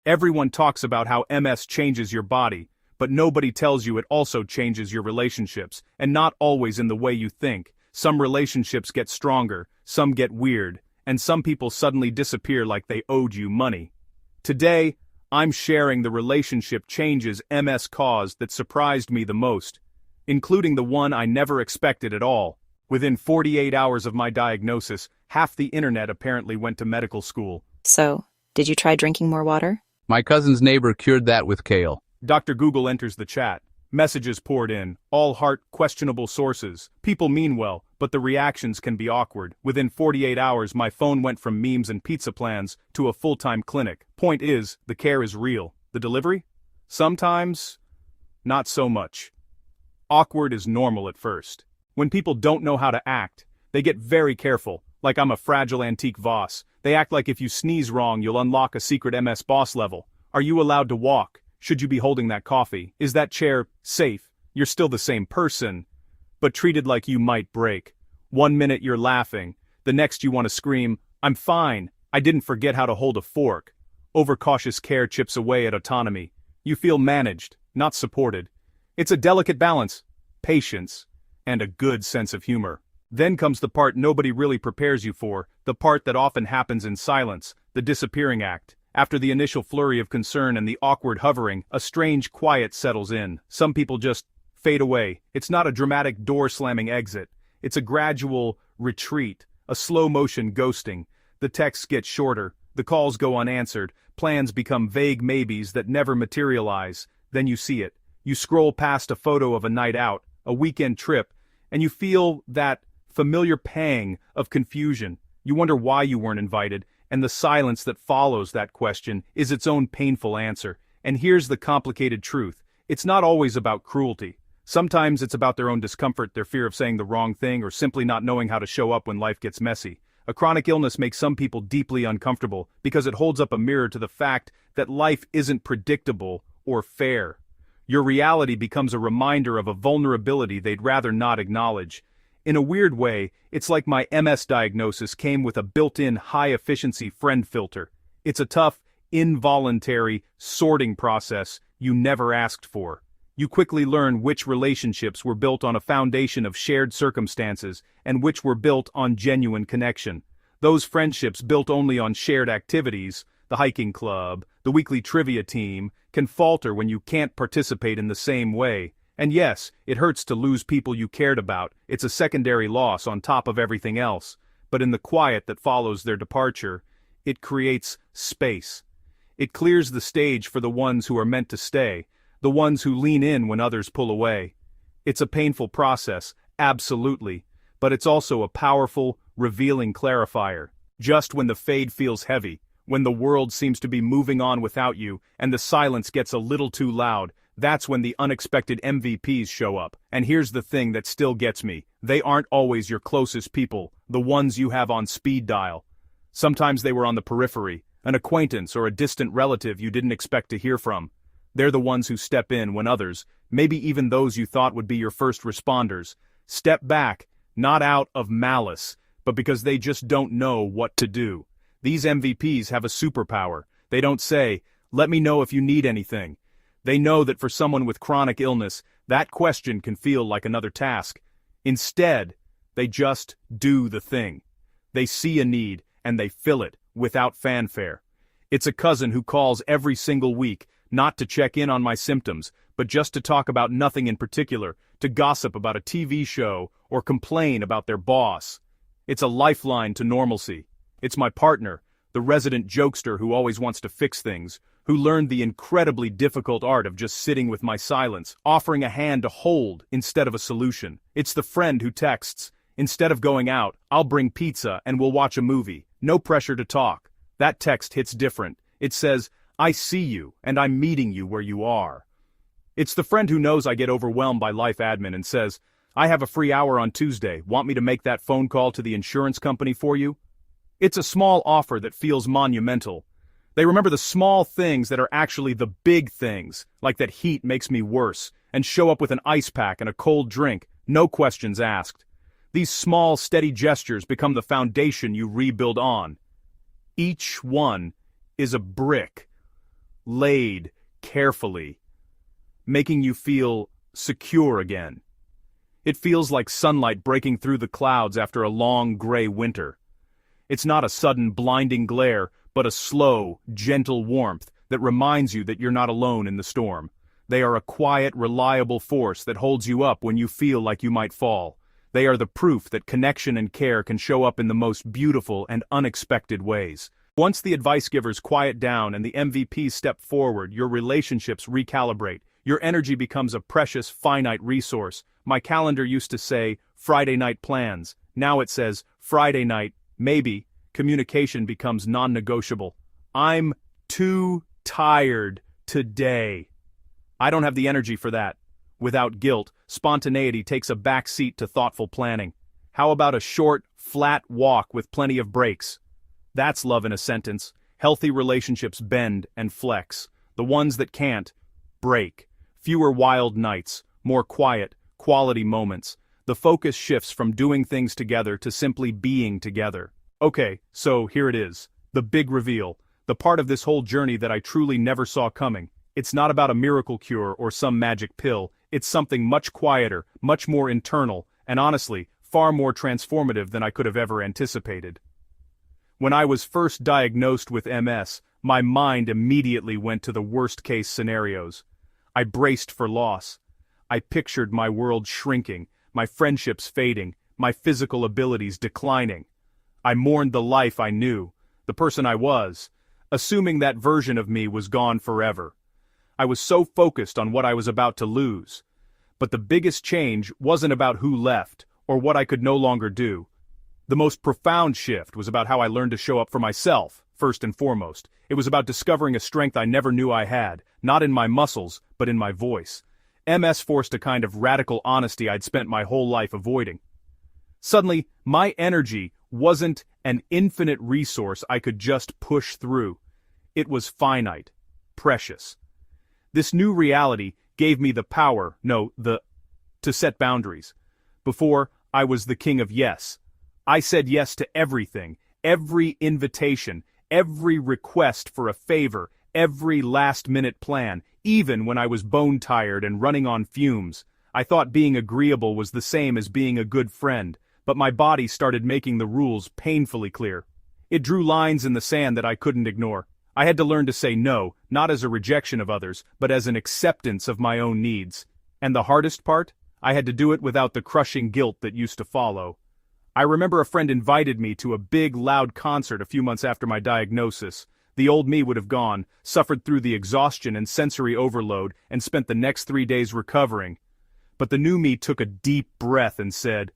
Everyone talks about how MS changes your body, but nobody tells you it also changes your relationships, and not always in the way you think. Some relationships get stronger, some get weird, and some people suddenly disappear like they owed you money. Today, I'm sharing the relationship changes MS caused that surprised me the most, including the one I never expected at all. Within 48 hours of my diagnosis, half the internet apparently went to medical school. So, did you try drinking more water? My cousin's neighbor cured that with kale. Dr. Google enters the chat. Messages poured in, all heart questionable sources. People mean well, but the reactions can be awkward. Within 48 hours, my phone went from memes and pizza plans to a full-time clinic. Point is, the care is real. The delivery? Sometimes, not so much. Awkward is normal at first. When people don't know how to act, they get very careful, like I'm a fragile antique vase. They act like if you sneeze wrong, you'll unlock a secret MS boss level. Are you allowed to walk? Should you be holding that coffee? Is that chair safe? You're still the same person, but treated like you might break. 1 minute you're laughing, the next you want to scream, "I'm fine, I didn't forget how to hold a fork." Overcautious care chips away at autonomy. You feel managed, not supported. It's a delicate balance, patience, and a good sense of humor. Then comes the part nobody really prepares you for, the part that often happens in silence, the disappearing act. After the initial flurry of concern and the awkward hovering, a strange quiet settles in. Some people just fade away. It's not a dramatic door-slamming exit. It's a gradual retreat, a slow-motion ghosting. The texts get shorter, the calls go unanswered, plans become vague maybes that never materialize. Then you see it. You scroll past a photo of a night out, a weekend trip, and you feel that familiar pang of confusion. You wonder why you weren't invited, and the silence that follows that question is its own painful answer. And here's the complicated truth. It's not always about cruelty. Sometimes it's about their own discomfort, their fear of saying the wrong thing, or simply not knowing how to show up when life gets messy. A chronic illness makes some people deeply uncomfortable because it holds up a mirror to the fact that life isn't predictable or fair. Your reality becomes a reminder of a vulnerability they'd rather not acknowledge. In a weird way, it's like my MS diagnosis came with a built-in high-efficiency friend filter. It's a tough, involuntary sorting process you never asked for. You quickly learn which relationships were built on a foundation of shared circumstances and which were built on genuine connection. Those friendships built only on shared activities, the hiking club, the weekly trivia team, can falter when you can't participate in the same way. And yes, it hurts to lose people you cared about. It's a secondary loss on top of everything else. But in the quiet that follows their departure, it creates space. It clears the stage for the ones who are meant to stay, the ones who lean in when others pull away. It's a painful process, absolutely, but it's also a powerful, revealing clarifier. Just when the fade feels heavy, when the world seems to be moving on without you, and the silence gets a little too loud, that's when the unexpected MVPs show up. And here's the thing that still gets me. They aren't always your closest people, the ones you have on speed dial. Sometimes they were on the periphery, an acquaintance or a distant relative you didn't expect to hear from. They're the ones who step in when others, maybe even those you thought would be your first responders, step back, not out of malice, but because they just don't know what to do. These MVPs have a superpower. They don't say, "Let me know if you need anything." They know that for someone with chronic illness, that question can feel like another task. Instead, they just do the thing. They see a need, and they fill it, without fanfare. It's a cousin who calls every single week, not to check in on my symptoms, but just to talk about nothing in particular, to gossip about a TV show, or complain about their boss. It's a lifeline to normalcy. It's my partner, the resident jokester who always wants to fix things, who learned the incredibly difficult art of just sitting with my silence, offering a hand to hold instead of a solution. It's the friend who texts, "Instead of going out, I'll bring pizza and we'll watch a movie. No pressure to talk." That text hits different. It says, "I see you, and I'm meeting you where you are." It's the friend who knows I get overwhelmed by life admin and says, "I have a free hour on Tuesday, want me to make that phone call to the insurance company for you?" It's a small offer that feels monumental. They remember the small things that are actually the big things, like that heat makes me worse, and show up with an ice pack and a cold drink, no questions asked. These small, steady gestures become the foundation you rebuild on. Each one is a brick, laid carefully, making you feel secure again. It feels like sunlight breaking through the clouds after a long gray winter. It's not a sudden blinding glare, but a slow, gentle warmth that reminds you that you're not alone in the storm. They are a quiet, reliable force that holds you up when you feel like you might fall. They are the proof that connection and care can show up in the most beautiful and unexpected ways. Once the advice givers quiet down and the MVPs step forward, your relationships recalibrate. Your energy becomes a precious, finite resource. My calendar used to say, Friday night plans. Now it says, Friday night, maybe. Communication becomes non-negotiable. I'm too tired today. I don't have the energy for that. Without guilt, spontaneity takes a back seat to thoughtful planning. How about a short, flat walk with plenty of breaks? That's love in a sentence. Healthy relationships bend and flex. The ones that can't, break. Fewer wild nights, more quiet, quality moments. The focus shifts from doing things together to simply being together. Okay, so here it is. The big reveal. The part of this whole journey that I truly never saw coming. It's not about a miracle cure or some magic pill. It's something much quieter, much more internal, and honestly, far more transformative than I could have ever anticipated. When I was first diagnosed with MS, my mind immediately went to the worst-case scenarios. I braced for loss. I pictured my world shrinking, my friendships fading, my physical abilities declining. I mourned the life I knew, the person I was, assuming that version of me was gone forever. I was so focused on what I was about to lose. But the biggest change wasn't about who left, or what I could no longer do. The most profound shift was about how I learned to show up for myself, first and foremost. It was about discovering a strength I never knew I had, not in my muscles, but in my voice. MS forced a kind of radical honesty I'd spent my whole life avoiding. Suddenly, my energy wasn't an infinite resource I could just push through. It was finite, precious. This new reality gave me the power, to set boundaries. Before, I was the king of yes. I said yes to everything, every invitation, every request for a favor, every last-minute plan, even when I was bone-tired and running on fumes. I thought being agreeable was the same as being a good friend, but my body started making the rules painfully clear. It drew lines in the sand that I couldn't ignore. I had to learn to say no, not as a rejection of others, but as an acceptance of my own needs. And the hardest part? I had to do it without the crushing guilt that used to follow. I remember a friend invited me to a big, loud concert a few months after my diagnosis. The old me would have gone, suffered through the exhaustion and sensory overload, and spent the next 3 days recovering. But the new me took a deep breath and said,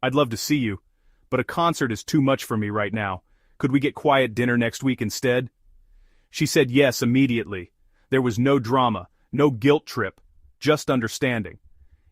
I'd love to see you, but a concert is too much for me right now. Could we get quiet dinner next week instead? She said yes immediately. There was no drama, no guilt trip, just understanding.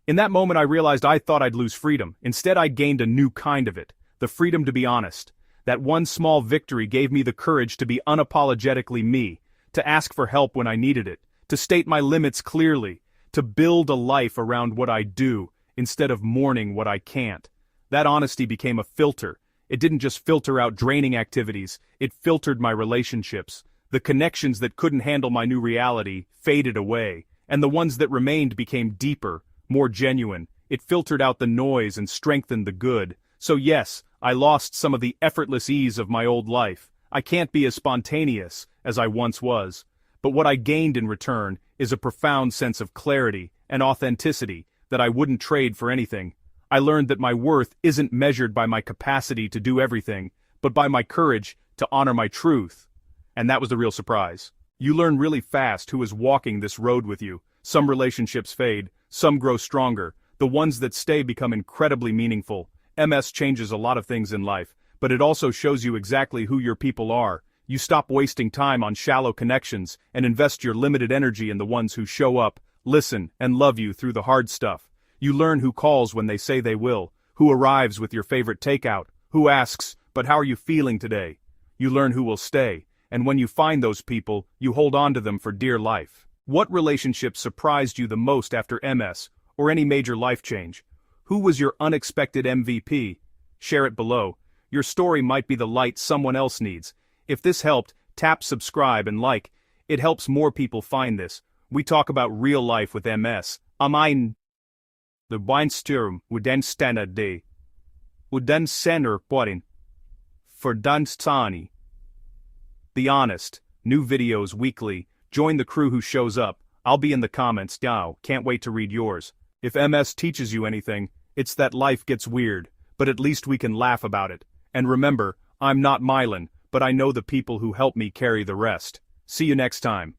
In that moment I realized I thought I'd lose freedom. Instead I gained a new kind of it, the freedom to be honest. That one small victory gave me the courage to be unapologetically me, to ask for help when I needed it, to state my limits clearly, to build a life around what I do, instead of mourning what I can't. That honesty became a filter. It didn't just filter out draining activities, it filtered my relationships. The connections that couldn't handle my new reality faded away, and the ones that remained became deeper, more genuine. It filtered out the noise and strengthened the good. So yes, I lost some of the effortless ease of my old life. I can't be as spontaneous as I once was. But what I gained in return is a profound sense of clarity and authenticity that I wouldn't trade for anything. I learned that my worth isn't measured by my capacity to do everything, but by my courage to honor my truth. And that was the real surprise. You learn really fast who is walking this road with you. Some relationships fade, some grow stronger. The ones that stay become incredibly meaningful. MS changes a lot of things in life, but it also shows you exactly who your people are. You stop wasting time on shallow connections and invest your limited energy in the ones who show up, listen, and love you through the hard stuff. You learn who calls when they say they will, who arrives with your favorite takeout, who asks, but how are you feeling today? You learn who will stay, and when you find those people, you hold on to them for dear life. What relationship surprised you the most after MS, or any major life change? Who was your unexpected MVP? Share it below. Your story might be the light someone else needs. If this helped, tap subscribe and like. It helps more people find this. We talk about real life with MS. Ein the Weinsturm wo den stanna de. Wo den senner porin. For Dunstani. The Honest. New videos weekly. Join the crew who shows up. I'll be in the comments now. Can't wait to read yours. If MS teaches you anything, it's that life gets weird, but at least we can laugh about it. And remember, I'm not Mylan, but I know the people who help me carry the rest. See you next time.